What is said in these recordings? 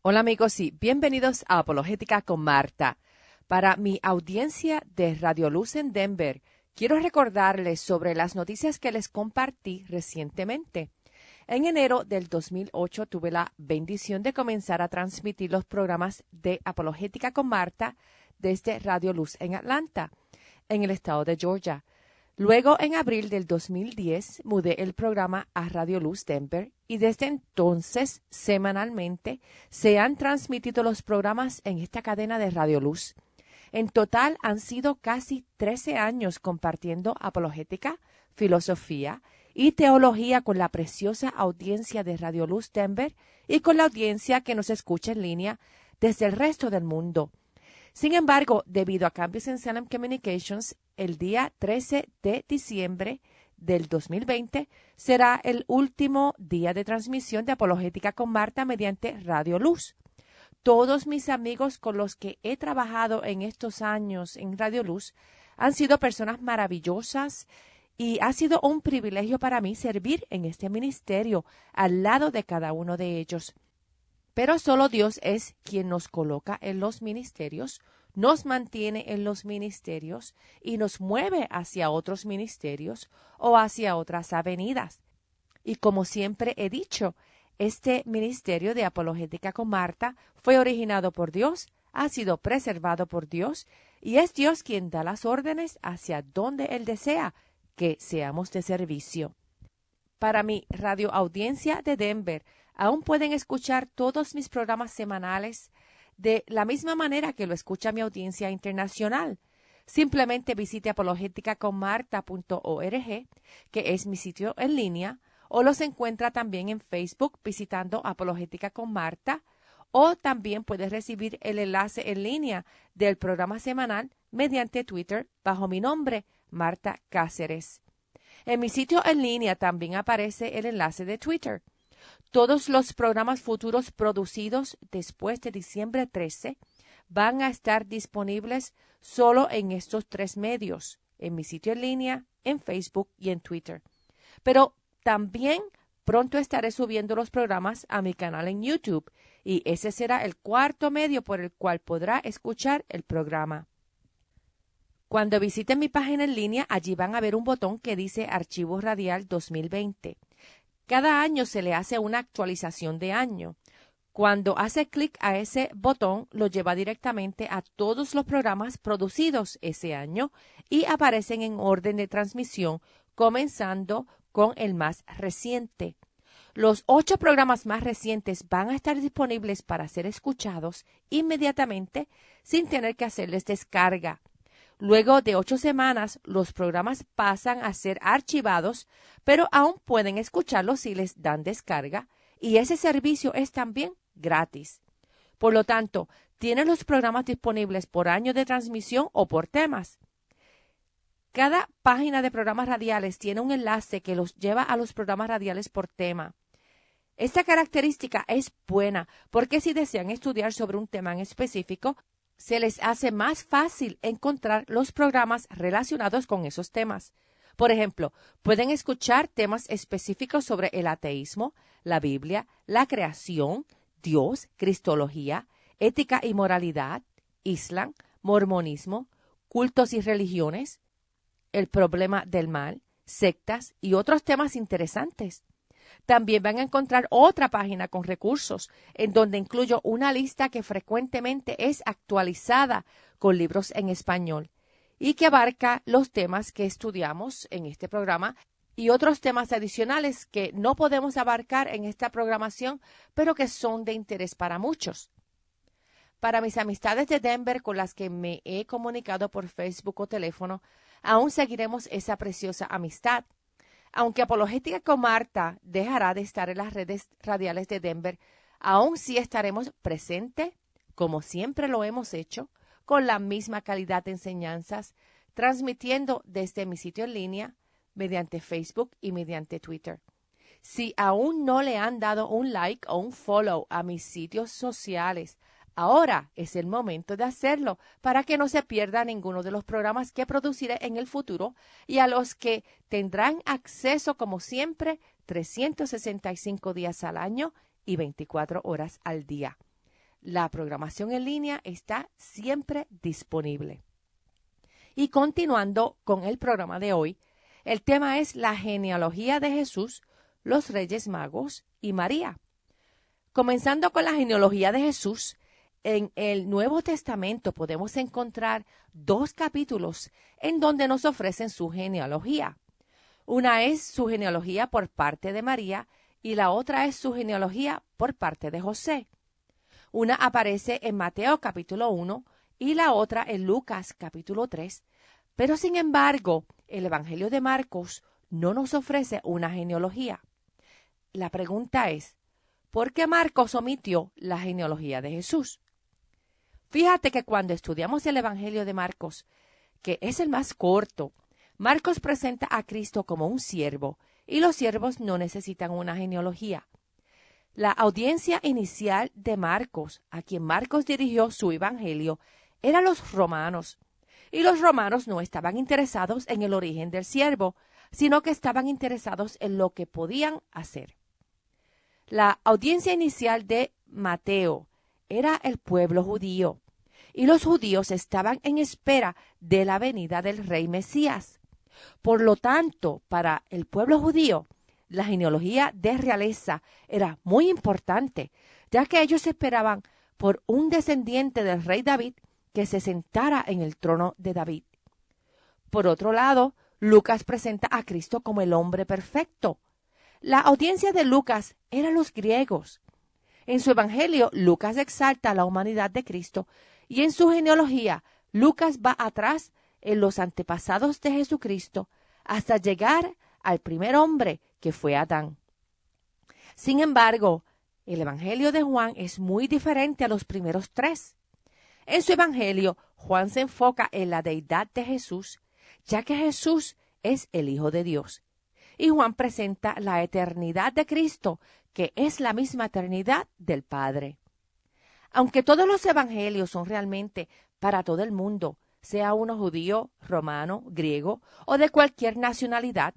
Hola amigos y bienvenidos a Apologética con Marta. Para mi audiencia de Radio Luz en Denver, quiero recordarles sobre las noticias que les compartí recientemente. En enero del 2008 tuve la bendición de comenzar a transmitir los programas de Apologética con Marta desde Radio Luz en Atlanta, en el estado de Georgia. Luego, en abril del 2010, mudé el programa a Radio Luz Denver y desde entonces, semanalmente, se han transmitido los programas en esta cadena de Radio Luz. En total han sido casi 13 años compartiendo apologética, filosofía y teología con la preciosa audiencia de Radio Luz Denver y con la audiencia que nos escucha en línea desde el resto del mundo. Sin embargo, debido a cambios en Salem Communications, el día 13 de diciembre del 2020 será el último día de transmisión de Apologética con Marta mediante Radio Luz. Todos mis amigos con los que he trabajado en estos años en Radio Luz han sido personas maravillosas y ha sido un privilegio para mí servir en este ministerio al lado de cada uno de ellos. Pero solo Dios es quien nos coloca en los ministerios, nos mantiene en los ministerios y nos mueve hacia otros ministerios o hacia otras avenidas. Y como siempre he dicho, este ministerio de Apologética con Marta fue originado por Dios, ha sido preservado por Dios y es Dios quien da las órdenes hacia donde Él desea que seamos de servicio. Para mi radioaudiencia de Denver, aún pueden escuchar todos mis programas semanales de la misma manera que lo escucha mi audiencia internacional. Simplemente visite apologeticaconmarta.org, que es mi sitio en línea, o los encuentra también en Facebook visitando Apologética con Marta, o también puedes recibir el enlace en línea del programa semanal mediante Twitter bajo mi nombre, Marta Cáceres. En mi sitio en línea también aparece el enlace de Twitter. Todos los programas futuros producidos después de diciembre 13 van a estar disponibles solo en estos tres medios, en mi sitio en línea, en Facebook y en Twitter. Pero también pronto estaré subiendo los programas a mi canal en YouTube y ese será el cuarto medio por el cual podrá escuchar el programa. Cuando visiten mi página en línea, allí van a ver un botón que dice Archivo Radial 2020. Cada año se le hace una actualización de año. Cuando hace clic a ese botón, lo lleva directamente a todos los programas producidos ese año y aparecen en orden de transmisión, comenzando con el más reciente. Los 8 programas más recientes van a estar disponibles para ser escuchados inmediatamente sin tener que hacerles descarga. Luego de 8 semanas, los programas pasan a ser archivados, pero aún pueden escucharlos si les dan descarga, y ese servicio es también gratis. Por lo tanto, tienen los programas disponibles por año de transmisión o por temas. Cada página de programas radiales tiene un enlace que los lleva a los programas radiales por tema. Esta característica es buena porque si desean estudiar sobre un tema en específico, se les hace más fácil encontrar los programas relacionados con esos temas. Por ejemplo, pueden escuchar temas específicos sobre el ateísmo, la Biblia, la creación, Dios, cristología, ética y moralidad, Islam, mormonismo, cultos y religiones, el problema del mal, sectas y otros temas interesantes. También van a encontrar otra página con recursos, en donde incluyo una lista que frecuentemente es actualizada con libros en español y que abarca los temas que estudiamos en este programa y otros temas adicionales que no podemos abarcar en esta programación, pero que son de interés para muchos. Para mis amistades de Denver con las que me he comunicado por Facebook o teléfono, aún seguiremos esa preciosa amistad. Aunque Apologética con Marta dejará de estar en las redes radiales de Denver, aún sí estaremos presentes, como siempre lo hemos hecho, con la misma calidad de enseñanzas, transmitiendo desde mi sitio en línea, mediante Facebook y mediante Twitter. Si aún no le han dado un like o un follow a mis sitios sociales, ahora es el momento de hacerlo para que no se pierda ninguno de los programas que produciré en el futuro y a los que tendrán acceso, como siempre, 365 días al año y 24 horas al día. La programación en línea está siempre disponible. Y continuando con el programa de hoy, el tema es la genealogía de Jesús, los Reyes Magos y María. Comenzando con la genealogía de Jesús, en el Nuevo Testamento podemos encontrar 2 capítulos en donde nos ofrecen su genealogía. Una es su genealogía por parte de María y la otra es su genealogía por parte de José. Una aparece en Mateo capítulo 1 y la otra en Lucas capítulo 3, pero sin embargo, el Evangelio de Marcos no nos ofrece una genealogía. La pregunta es, ¿por qué Marcos omitió la genealogía de Jesús? Fíjate que cuando estudiamos el Evangelio de Marcos, que es el más corto, Marcos presenta a Cristo como un siervo y los siervos no necesitan una genealogía. La audiencia inicial de Marcos, a quien Marcos dirigió su evangelio, eran los romanos. Y los romanos no estaban interesados en el origen del siervo, sino que estaban interesados en lo que podían hacer. La audiencia inicial de Mateo era el pueblo judío, y los judíos estaban en espera de la venida del rey Mesías. Por lo tanto, para el pueblo judío, la genealogía de realeza era muy importante, ya que ellos esperaban por un descendiente del rey David que se sentara en el trono de David. Por otro lado, Lucas presenta a Cristo como el hombre perfecto. La audiencia de Lucas eran los griegos. En su evangelio, Lucas exalta la humanidad de Cristo y en su genealogía, Lucas va atrás en los antepasados de Jesucristo hasta llegar al primer hombre que fue Adán. Sin embargo, el evangelio de Juan es muy diferente a los primeros 3. En su evangelio, Juan se enfoca en la deidad de Jesús, ya que Jesús es el Hijo de Dios. Y Juan presenta la eternidad de Cristo, que es la misma eternidad del Padre. Aunque todos los evangelios son realmente para todo el mundo, sea uno judío, romano, griego o de cualquier nacionalidad,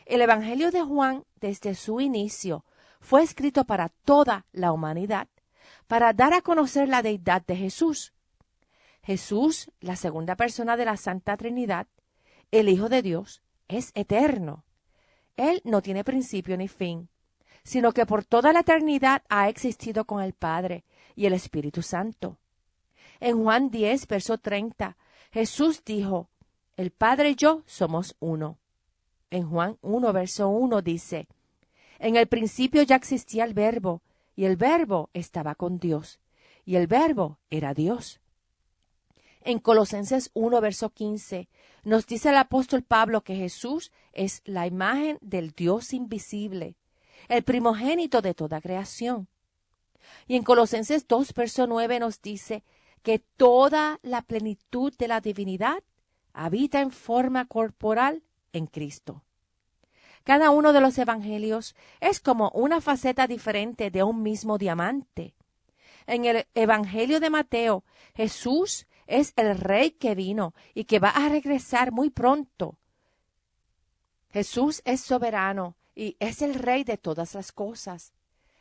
el evangelio de Juan, desde su inicio, fue escrito para toda la humanidad, para dar a conocer la deidad de Jesús. Jesús, la segunda persona de la Santa Trinidad, el Hijo de Dios, es eterno. Él no tiene principio ni fin, sino que por toda la eternidad ha existido con el Padre y el Espíritu Santo. En Juan 10, verso 30, Jesús dijo, el Padre y yo somos uno. En Juan 1, verso 1 dice, en el principio ya existía el Verbo, y el Verbo estaba con Dios, y el Verbo era Dios. En Colosenses 1, verso 15, nos dice el apóstol Pablo que Jesús es la imagen del Dios invisible, el primogénito de toda creación. Y en Colosenses 2, verso 9 nos dice que toda la plenitud de la divinidad habita en forma corporal en Cristo. Cada uno de los evangelios es como una faceta diferente de un mismo diamante. En el evangelio de Mateo, Jesús es el rey que vino y que va a regresar muy pronto. Jesús es soberano y es el rey de todas las cosas.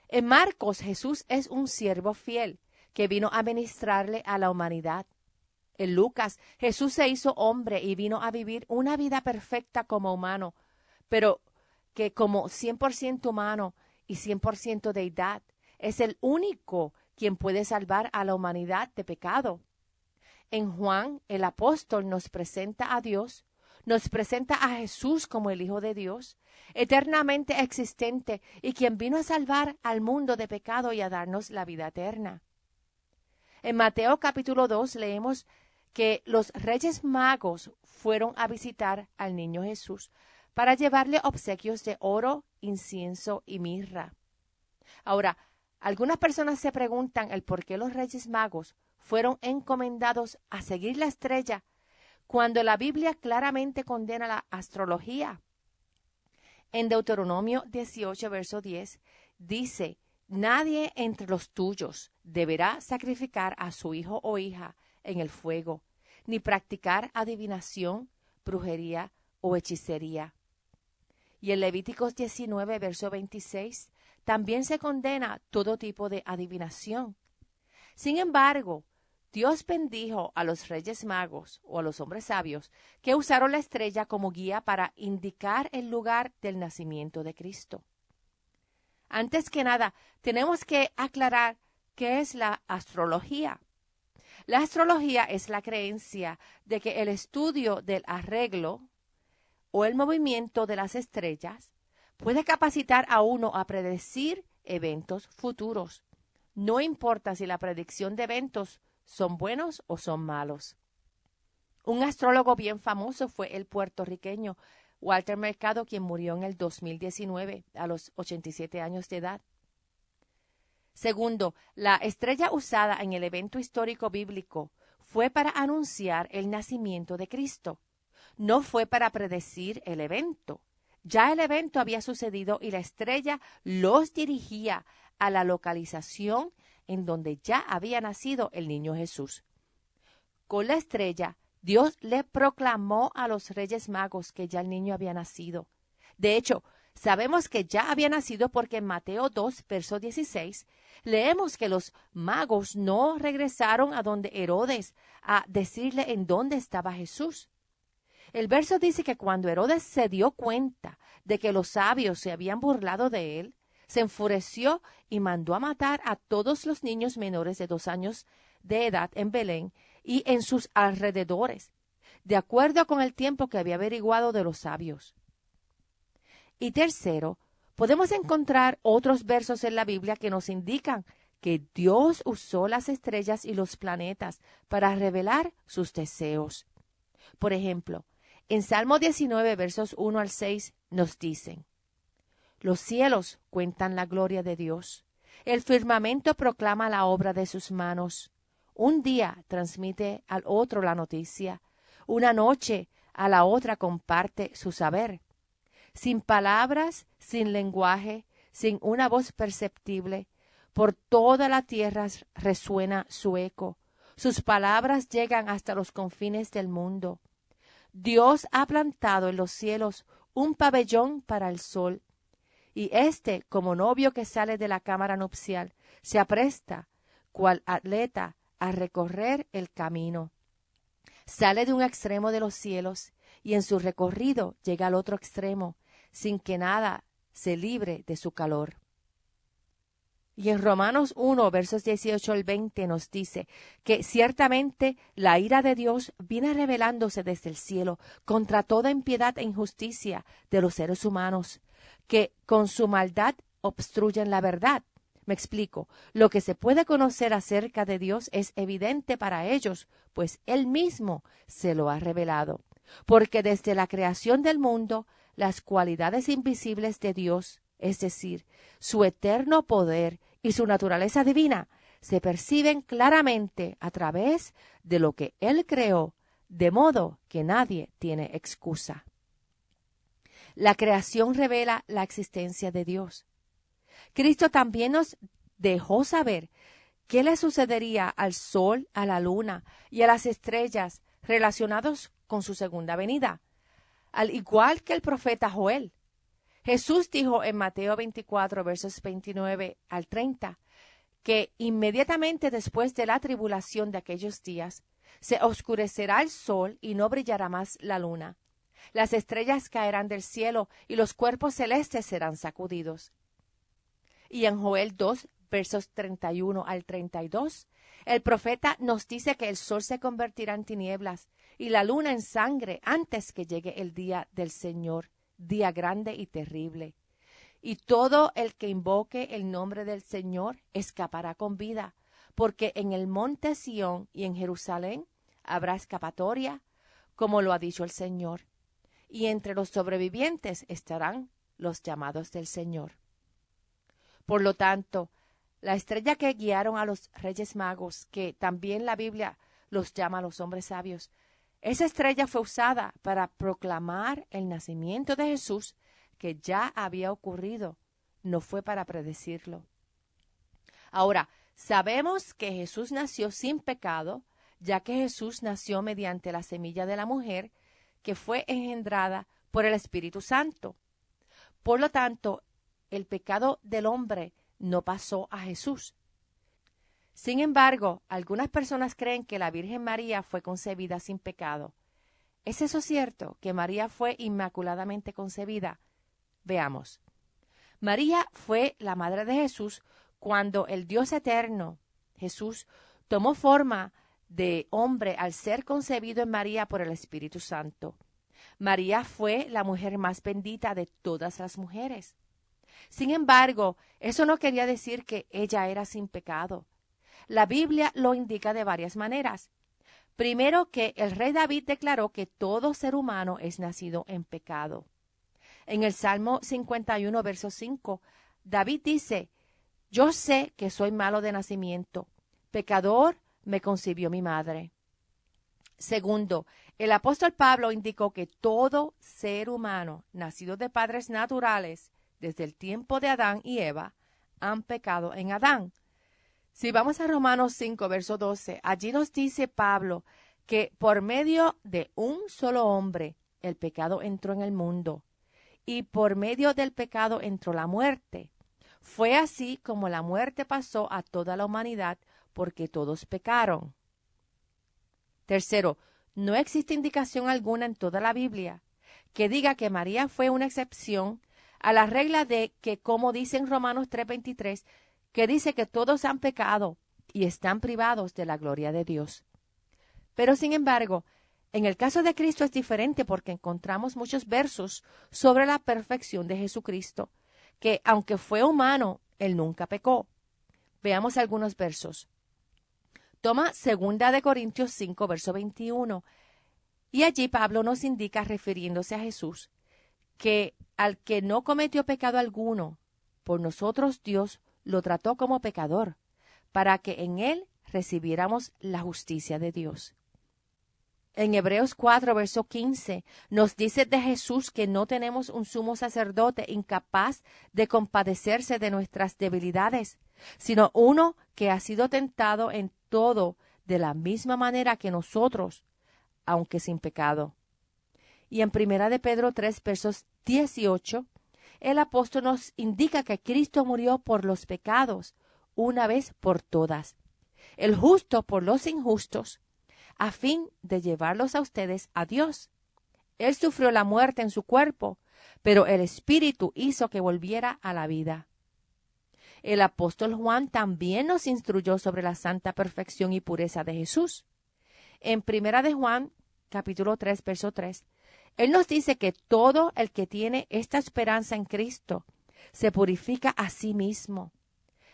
En Marcos, Jesús es un siervo fiel que vino a ministrarle a la humanidad. En Lucas, Jesús se hizo hombre y vino a vivir una vida perfecta como humano, pero que como 100% humano y 100% deidad, es el único quien puede salvar a la humanidad de pecado. En Juan, el apóstol nos presenta a Dios, nos presenta a Jesús como el Hijo de Dios, eternamente existente y quien vino a salvar al mundo de pecado y a darnos la vida eterna. En Mateo capítulo 2 leemos que los Reyes Magos fueron a visitar al niño Jesús para llevarle obsequios de oro, incienso y mirra. Ahora, algunas personas se preguntan el por qué los Reyes Magos fueron encomendados a seguir la estrella cuando la Biblia claramente condena la astrología. En Deuteronomio 18, verso 10, dice, nadie entre los tuyos deberá sacrificar a su hijo o hija en el fuego, ni practicar adivinación, brujería o hechicería. Y en Levíticos 19, verso 26, también se condena todo tipo de adivinación. Sin embargo, Dios bendijo a los reyes magos o a los hombres sabios que usaron la estrella como guía para indicar el lugar del nacimiento de Cristo. Antes que nada, tenemos que aclarar qué es la astrología. La astrología es la creencia de que el estudio del arreglo o el movimiento de las estrellas puede capacitar a uno a predecir eventos futuros. No importa si la predicción de eventos son buenos o son malos. Un astrólogo bien famoso fue el puertorriqueño Walter Mercado, quien murió en el 2019 a los 87 años de edad. Segundo, la estrella usada en el evento histórico bíblico fue para anunciar el nacimiento de Cristo. No fue para predecir el evento. Ya el evento había sucedido y la estrella los dirigía a la localización en donde ya había nacido el niño Jesús. Con la estrella, Dios le proclamó a los reyes magos que ya el niño había nacido. De hecho, sabemos que ya había nacido porque en Mateo 2, verso 16, leemos que los magos no regresaron a donde Herodes a decirle en dónde estaba Jesús. El verso dice que cuando Herodes se dio cuenta de que los sabios se habían burlado de él, se enfureció y mandó a matar a todos los niños menores de 2 años de edad en Belén y en sus alrededores, de acuerdo con el tiempo que había averiguado de los sabios. Y tercero, podemos encontrar otros versos en la Biblia que nos indican que Dios usó las estrellas y los planetas para revelar sus deseos. Por ejemplo, en Salmo 19, versos 1 al 6, nos dicen: los cielos cuentan la gloria de Dios, el firmamento proclama la obra de sus manos. Un día transmite al otro la noticia, una noche a la otra comparte su saber. Sin palabras, sin lenguaje, sin una voz perceptible, por toda la tierra resuena su eco. Sus palabras llegan hasta los confines del mundo. Dios ha plantado en los cielos un pabellón para el sol, y éste, como novio que sale de la cámara nupcial, se apresta, cual atleta, a recorrer el camino. Sale de un extremo de los cielos, y en su recorrido llega al otro extremo, sin que nada se libre de su calor. Y en Romanos 1, versos 18 al 20 nos dice que ciertamente la ira de Dios viene revelándose desde el cielo contra toda impiedad e injusticia de los seres humanos, que con su maldad obstruyen la verdad. Me explico. Lo que se puede conocer acerca de Dios es evidente para ellos, pues Él mismo se lo ha revelado. Porque desde la creación del mundo, las cualidades invisibles de Dios, es decir, su eterno poder y su naturaleza divina, se perciben claramente a través de lo que Él creó, de modo que nadie tiene excusa. La creación revela la existencia de Dios. Cristo también nos dejó saber qué le sucedería al sol, a la luna y a las estrellas relacionados con su segunda venida, al igual que el profeta Joel. Jesús dijo en Mateo 24, versos 29 al 30, que inmediatamente después de la tribulación de aquellos días, se oscurecerá el sol y no brillará más la luna. Las estrellas caerán del cielo y los cuerpos celestes serán sacudidos. Y en Joel 2, versos 31 al 32, el profeta nos dice que el sol se convertirá en tinieblas y la luna en sangre antes que llegue el día del Señor, día grande y terrible. Y todo el que invoque el nombre del Señor escapará con vida, porque en el monte Sión y en Jerusalén habrá escapatoria, como lo ha dicho el Señor. Y entre los sobrevivientes estarán los llamados del Señor. Por lo tanto, la estrella que guiaron a los reyes magos, que también la Biblia los llama los hombres sabios, esa estrella fue usada para proclamar el nacimiento de Jesús, que ya había ocurrido, no fue para predecirlo. Ahora, sabemos que Jesús nació sin pecado, ya que Jesús nació mediante la semilla de la mujer, que fue engendrada por el Espíritu Santo. Por lo tanto, el pecado del hombre no pasó a Jesús. Sin embargo, algunas personas creen que la Virgen María fue concebida sin pecado. ¿Es eso cierto, que María fue inmaculadamente concebida? Veamos. María fue la madre de Jesús cuando el Dios eterno, Jesús, tomó forma de hombre al ser concebido en María por el Espíritu Santo. María fue la mujer más bendita de todas las mujeres. Sin embargo, eso no quería decir que ella era sin pecado. La Biblia lo indica de varias maneras. Primero, que el rey David declaró que todo ser humano es nacido en pecado. En el Salmo 51, verso 5, David dice: yo sé que soy malo de nacimiento, pecador me concibió mi madre. Segundo, el apóstol Pablo indicó que todo ser humano nacido de padres naturales desde el tiempo de Adán y Eva han pecado en Adán. Si vamos a Romanos 5, verso 12, allí nos dice Pablo que por medio de un solo hombre el pecado entró en el mundo y por medio del pecado entró la muerte. Fue así como la muerte pasó a toda la humanidad porque todos pecaron. Tercero, no existe indicación alguna en toda la Biblia que diga que María fue una excepción a la regla de que, como dice en Romanos 3:23, que dice que todos han pecado y están privados de la gloria de Dios. Pero, sin embargo, en el caso de Cristo es diferente porque encontramos muchos versos sobre la perfección de Jesucristo, que aunque fue humano, Él nunca pecó. Veamos algunos versos. Toma 2 Corintios 5, verso 21. Y allí Pablo nos indica, refiriéndose a Jesús, que al que no cometió pecado alguno, por nosotros Dios lo trató como pecador, para que en él recibiéramos la justicia de Dios. En Hebreos 4, verso 15, nos dice de Jesús que no tenemos un sumo sacerdote incapaz de compadecerse de nuestras debilidades, sino uno que ha sido tentado en todo de la misma manera que nosotros, aunque sin pecado. Y en 1 de Pedro 3, versos 18, el apóstol nos indica que Cristo murió por los pecados, una vez por todas, el justo por los injustos, a fin de llevarlos a ustedes a Dios. Él sufrió la muerte en su cuerpo, pero el Espíritu hizo que volviera a la vida. El apóstol Juan también nos instruyó sobre la santa perfección y pureza de Jesús. En 1 de Juan, capítulo 3, verso 3, él nos dice que todo el que tiene esta esperanza en Cristo se purifica a sí mismo,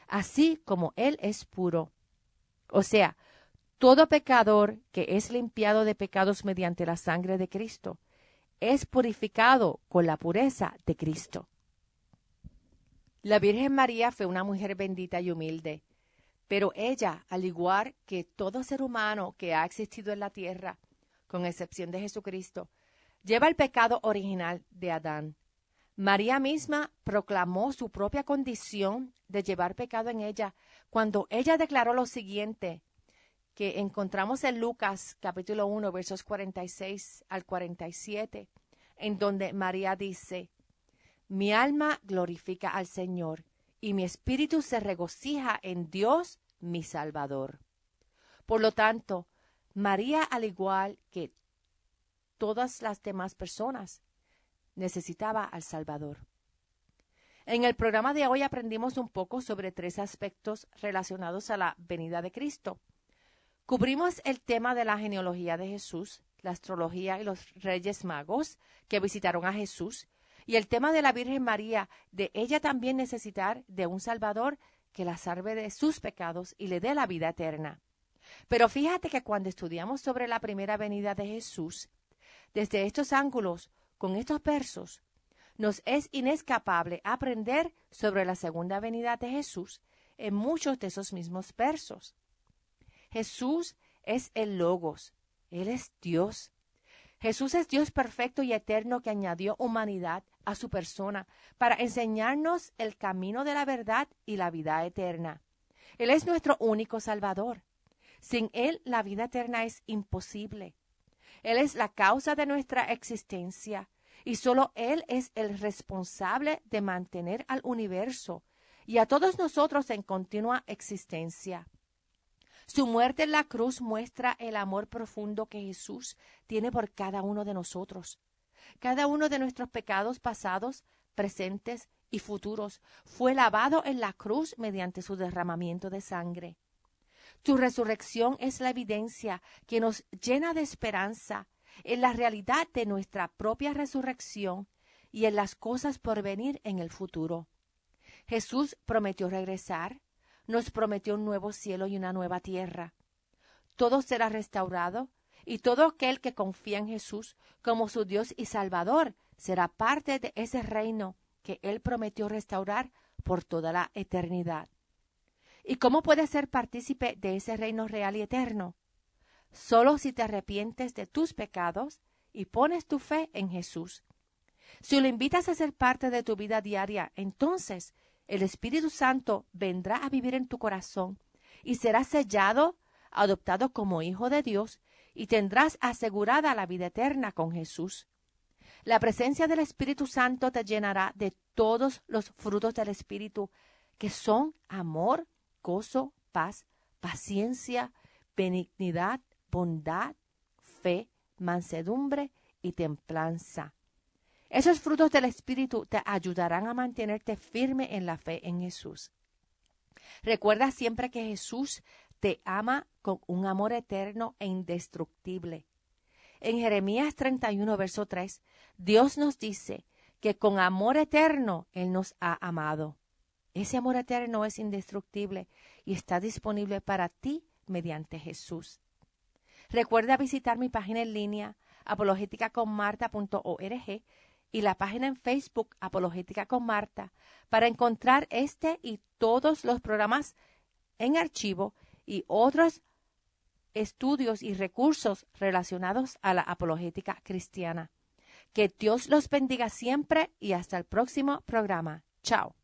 así como Él es puro. O sea, todo pecador que es limpiado de pecados mediante la sangre de Cristo es purificado con la pureza de Cristo. La Virgen María fue una mujer bendita y humilde, pero ella, al igual que todo ser humano que ha existido en la tierra, con excepción de Jesucristo, lleva el pecado original de Adán. María misma proclamó su propia condición de llevar pecado en ella cuando ella declaró lo siguiente, que encontramos en Lucas capítulo 1, versos 46 al 47, en donde María dice: mi alma glorifica al Señor, y mi espíritu se regocija en Dios mi Salvador. Por lo tanto, María, al igual que todas las demás personas, necesitaba al Salvador. En el programa de hoy aprendimos un poco sobre 3 aspectos relacionados a la venida de Cristo. Cubrimos el tema de la genealogía de Jesús, la astrología y los reyes magos que visitaron a Jesús, y el tema de la Virgen María, de ella también necesitar de un Salvador que la salve de sus pecados y le dé la vida eterna. Pero fíjate que cuando estudiamos sobre la primera venida de Jesús, desde estos ángulos, con estos versos, nos es inescapable aprender sobre la segunda venida de Jesús en muchos de esos mismos versos. Jesús es el Logos, Él es Dios. Jesús es Dios perfecto y eterno que añadió humanidad a su persona para enseñarnos el camino de la verdad y la vida eterna. Él es nuestro único Salvador. Sin Él la vida eterna es imposible. Él es la causa de nuestra existencia y solo Él es el responsable de mantener al universo y a todos nosotros en continua existencia. Su muerte en la cruz muestra el amor profundo que Jesús tiene por cada uno de nosotros. Cada uno de nuestros pecados pasados, presentes y futuros fue lavado en la cruz mediante su derramamiento de sangre. Su resurrección es la evidencia que nos llena de esperanza en la realidad de nuestra propia resurrección y en las cosas por venir en el futuro. Jesús prometió regresar, nos prometió un nuevo cielo y una nueva tierra. Todo será restaurado y todo aquel que confía en Jesús como su Dios y Salvador será parte de ese reino que Él prometió restaurar por toda la eternidad. ¿Y cómo puedes ser partícipe de ese reino real y eterno? Solo si te arrepientes de tus pecados y pones tu fe en Jesús. Si lo invitas a ser parte de tu vida diaria, entonces el Espíritu Santo vendrá a vivir en tu corazón y serás sellado, adoptado como hijo de Dios, y tendrás asegurada la vida eterna con Jesús. La presencia del Espíritu Santo te llenará de todos los frutos del Espíritu, que son amor, gozo, paz, paciencia, benignidad, bondad, fe, mansedumbre y templanza. Esos frutos del Espíritu te ayudarán a mantenerte firme en la fe en Jesús. Recuerda siempre que Jesús te ama con un amor eterno e indestructible. En Jeremías 31, verso 3, Dios nos dice que con amor eterno Él nos ha amado. Ese amor eterno es indestructible y está disponible para ti mediante Jesús. Recuerda visitar mi página en línea apologeticaconmarta.org y la página en Facebook Apologética con Marta para encontrar este y todos los programas en archivo y otros estudios y recursos relacionados a la apologética cristiana. Que Dios los bendiga siempre y hasta el próximo programa. Chao.